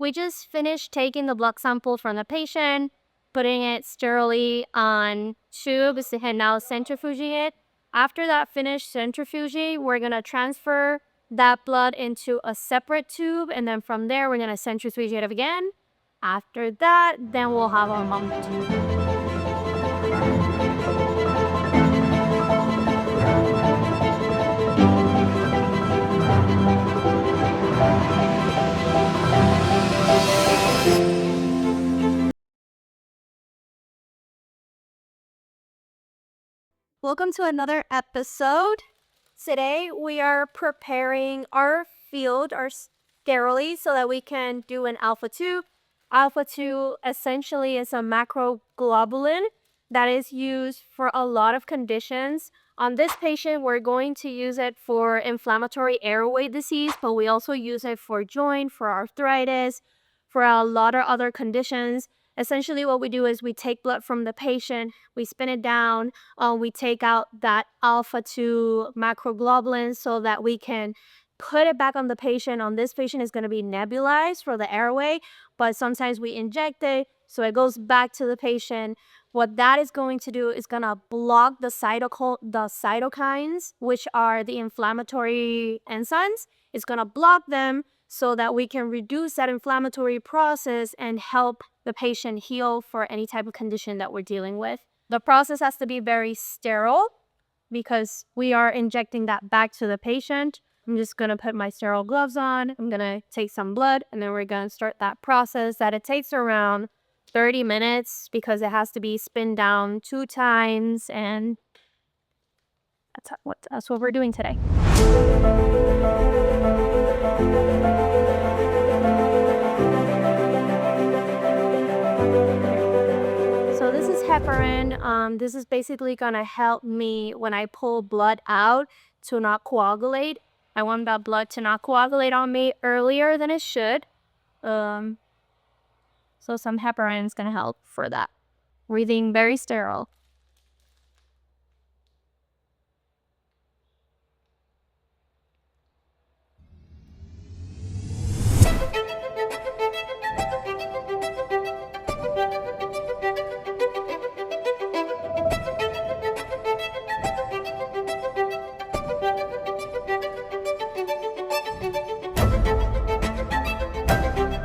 We just finished taking the blood sample from the patient, putting it sterilely on tubes, and now centrifuging it. After that finished centrifuging, we're going to transfer that blood into a separate tube, and then from there, we're going to centrifuge it again. After that, then we'll have our mom tube. Welcome to another episode. Today we are preparing our field, our sterile, so that we can do an Alpha-2. Alpha-2 essentially is a macroglobulin that is used for a lot of conditions. On this patient, we're going to use it for inflammatory airway disease, but we also use it for joint, for arthritis, for a lot of other conditions. Essentially what we do is we take blood from the patient, we spin it down, we take out that alpha-2 macroglobulin so that we can put it back on the patient. On this patient is going to be nebulized for the airway, but sometimes we inject it, so it goes back to the patient. What that is going to do is going to block the cytokines, which are the inflammatory enzymes. It's going to block them so that we can reduce that inflammatory process and help the patient heal for any type of condition that we're dealing with. The process has to be very sterile because we are injecting that back to the patient. I'm just going to put my sterile gloves on. I'm going to take some blood, and then we're going to start that process that it takes around 30 minutes because it has to be spun down 2 times, and that's what we're doing today. So this is heparin. This is basically gonna help me when I pull blood out to not coagulate. I want that blood to not coagulate on me earlier than it should. So some heparin is gonna help for that. Breathing very sterile.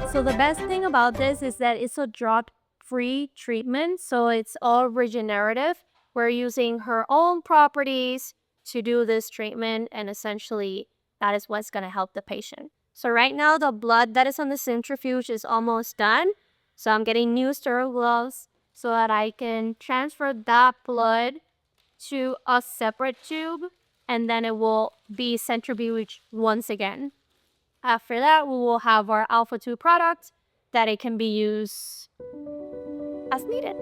So the best thing about this is that it's a drug-free treatment, so it's all regenerative. We're using her own properties to do this treatment, and essentially that is what's going to help the patient. So right now the blood that is on the centrifuge is almost done. So I'm getting new sterile gloves so that I can transfer that blood to a separate tube, and then it will be centrifuged once again. After that, we will have our Alpha-2 product that it can be used as needed.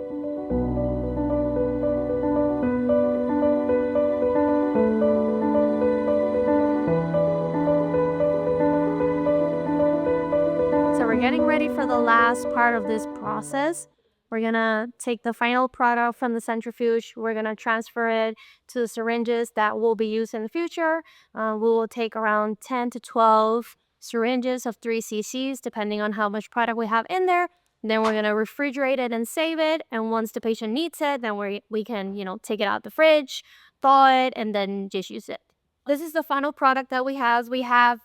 So we're getting ready for the last part of this process. We're gonna take the final product from the centrifuge. We're gonna transfer it to the syringes that will be used in the future. We will take around 10 to 12 syringes of 3 cc's, depending on how much product we have in there. Then we're gonna refrigerate it and save it. And once the patient needs it, then we can, take it out the fridge, thaw it, and then just use it. This is the final product that we have. We have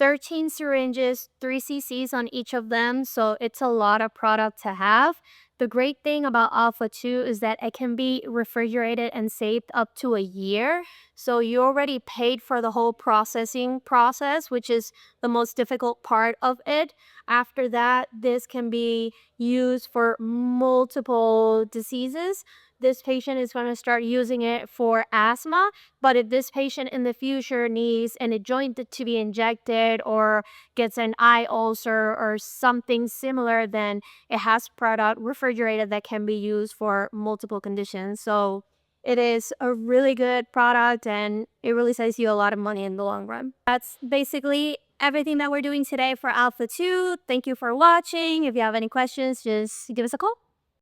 13 syringes, 3 cc's on each of them, so it's a lot of product to have. The great thing about Alpha-2 is that it can be refrigerated and saved up to a year. So you already paid for the whole processing process, which is the most difficult part of it. After that, this can be used for multiple diseases. This patient is going to start using it for asthma, but if this patient in the future needs a joint to be injected or gets an eye ulcer or something similar, then it has product refrigerated that can be used for multiple conditions. So it is a really good product, and it really saves you a lot of money in the long run. That's basically everything that we're doing today for Alpha-2. Thank you for watching. If you have any questions, just give us a call.